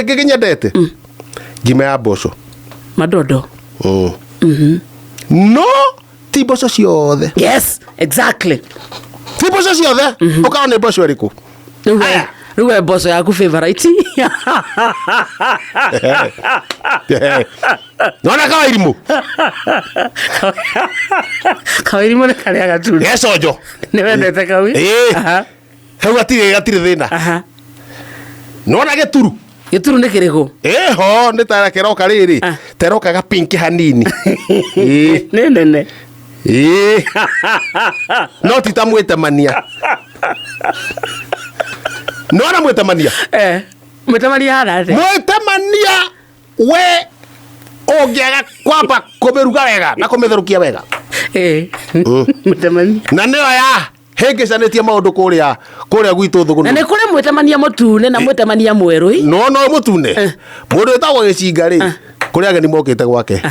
kĩngĩ nyendete ngima ya mboco madondo no ti mboco ciothe. Yes, exactly. Ti mboco ciothe. Ukaona nĩ mboco ĩrĩkũ? Rũwe mboco yaku favorite. Nona Kawairimũ. Kawairimũ nĩ karĩa gaturu. Geconjo. Nĩ wendete kawi? Hau gatirĩ thĩna. Nona gĩturu. Gĩturu nĩ kĩrĩkũ? Ho nĩ ta keroka rĩrĩ. Teroka ga pink hanini. Nĩ nene. No ti ta Mwĩtemania. Nona Mwĩtemania. Mwĩtemania hana atĩa? Mwĩtemania we ũngĩaga kwamba kũmĩruga wega na kũmĩtherũkia wega. Mwĩtemania. Na nĩyo ya hĩngĩcanĩtie maũndũ kũrĩa gwitũ thũgũrũ. Na nĩ kũrĩ Mwĩtemania mũtune na Mwĩtemania mwerũ. No mũtune. Mũndũ wĩtagwo Gĩcinga rĩ. Kũrĩ ageni mokĩte gwake.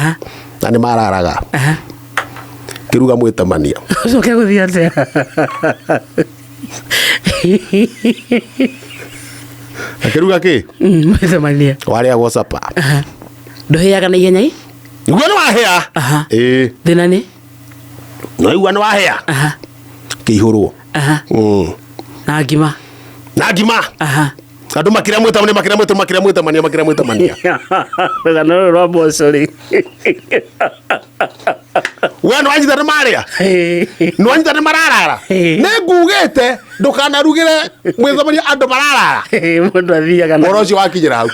Na nĩ mararaga. Kĩruga Mwĩtemania. Ũcoke gũthiĩ atĩa? Akĩruga kĩ? Mwĩtemania. Warĩagwo capa. Ndũhĩaga na ihenya ĩ? Igua nĩ wahĩa. Thĩna nĩ? No igua nĩ wahĩa. Kĩihũrwo. Na ngima. Na ngima. Andũ makĩrĩa Mwĩtemania. Wega no rwa mboco rĩ. We nĩ wanyita nĩ marĩa? Nĩ wanyita nĩ mararara? Nĩ ngugĩte ndũkanarugĩre Mwĩtemania andũ mararara. Mũndũ athiaga na ũhoro ũcio wakinyĩra hau.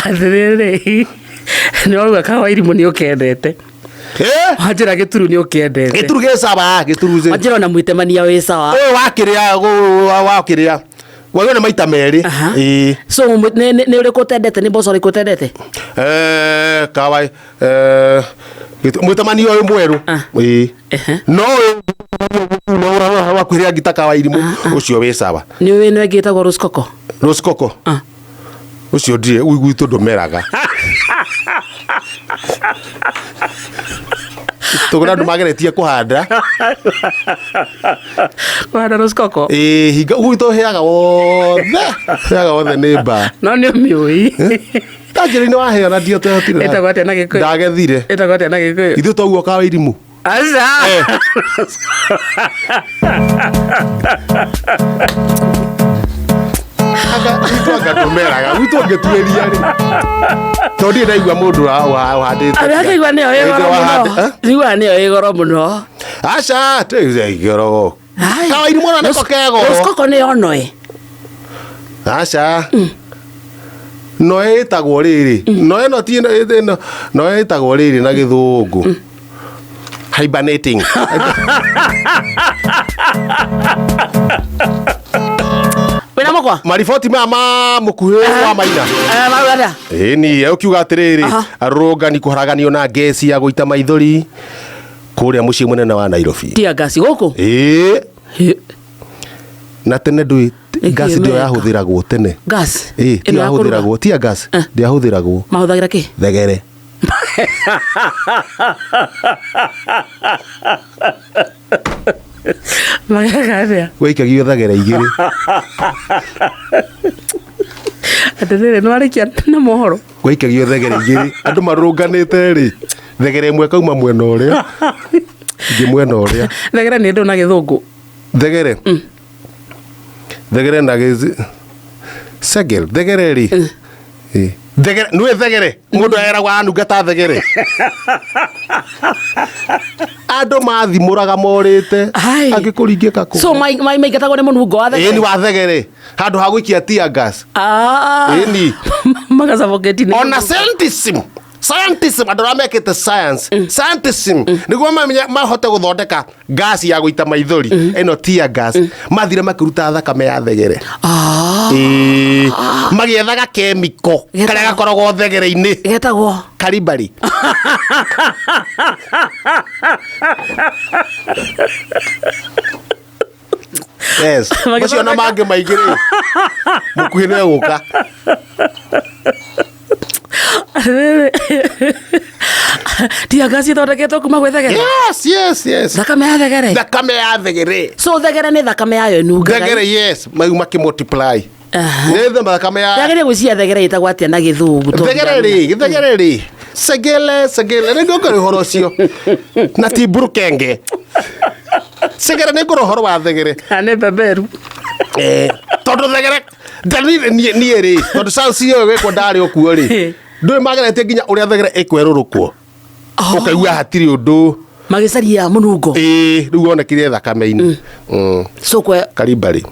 Atĩrĩrĩ, nĩ wauga Kawairimũ nĩ ũkendete. Wanjĩra gĩturu nĩ ũkendete. Gĩturu gĩ sawa, gĩturu zĩ. Wanjĩra na Mwĩtemania wĩ sawa. Wakĩrĩa wagĩo nĩ maita merĩ. So nĩ ũrĩkũ ũtendete, nĩ mboco ũrĩkũ ũtendete? Mwĩtemania ũyũ mwerũ. No wakwĩrĩa ngita Kawairimũ ũcio wĩ sawa. Nĩ ũĩ nĩ wengĩtagwo Roskoko? Roskoko. Ucio ndire gwitũ ndũmeraga. Tũgũra andũ mageretie kũhanda. Kũhanda Roskoko? Hinga gwitũ hĩaga wothe nĩ mbaa. No nĩ ũmĩũĩ. Tanjĩra-inĩ wahĩa na ndio tũhotire. Ĩtagwo atĩa na Gĩkũyũ? Ndagethire. Ĩtagwo atĩa na Gĩkũyũ? Ithuĩ twaguo Kawairimũ. Aca. Ndũmeraga gwitũ ngĩtuĩria rĩ. Tondũ ndirĩ ndaigua mũndũ wahandĩte. Akaigua nĩyo ĩ goro mũno. Njiguaga nĩyo ĩ goro mũno. Aca tĩ goro. Kawairimũ ona nĩko kego. Roskoko nĩyo noe. Aca. Noe ĩtagwo rĩrĩ. Noe no ti ĩno. Noe ĩtagwo rĩrĩ na Gĩthũngũ. Hibernating. Wĩna mũkwa? Mariboti maya ma mũkuhĩ wa Maina. Mauga Ĩni ũkiuga atĩrĩrĩ, arũrũngani kũharaganio na ngeci ya gũita maithori kũrĩa mũciĩ mũnene wa Nairobi. Tia ngasi gũkũ? Na tene ndũĩ ngasi ndio yahũthĩragwo tene. Ngasi? Ndio yahũthĩragwo, tia ngasi. Ndiahũthĩragwo. Mahũthagĩra kĩ? Thegere. Magaga atĩa? Gwaikagio thegere igĩrĩ. Atĩrĩrĩ nĩ warĩkia na mohoro. Gwaikagio thegere igĩrĩ. Andũ marũnganĩte rĩ. Thegere ĩmwe kauma mwena ũrĩa. Ingĩ mwena ũrĩa. Thegere nĩ ndũ na Gĩthũngũ. Thegere. Thegere na Segel. Thegere rĩ. Thegere, nũĩ thegere? Mũndũ eragwo anungata thegere. Andũ mathimũraga morĩte. Angĩkũringĩka kũ. So maingatagwo nĩ mũnungo wa thegere? Ĩni wa thegere. Handũ ha gũikia tear gas. Ĩni. Magacaboketi nĩ. Ona scientism andũ arĩa mekĩte science. Scientism nĩguo mahote gũthondeka gasi ya gũita maithori. Ĩno tear gas. Mathire makĩruta thakame ya thegere. Magĩethaga kemiko karĩa gakoragwo thegere-inĩ. Getagwo Karibari. Yes. Macio na mangĩ maingĩ rĩ. Mũkuhĩ nĩ gũka. Tia gasi thondeketwo kuma gwĩ thegere. Yes. Thakame ya thegere. Thakame ya thegere. So thegere nĩ thakame yayo nungaga. Thegere yes, makimultiply. Nĩ thakame ya. Thegere gwĩcia thegere ĩtagwo atĩa na gĩthũngũ. Thegere rĩ. Segele nĩ ngũkora ũhoro ũcio. Na ti burukenge. Segere nĩ ngũkora ũhoro wa thegere. Nĩ beberu. Tondũ thegere niĩ rĩ, tondũ sauce ĩyo gwĩkwo ndarĩ okuo rĩ. Ndũĩ mageretie nginya ũrĩa thegere ĩkwerũrũkwo. Ũkaigua hatirĩ ũndũ. Magicaria mũnungo. Rĩu wonekire thakame-inĩ. So kwe Karibari.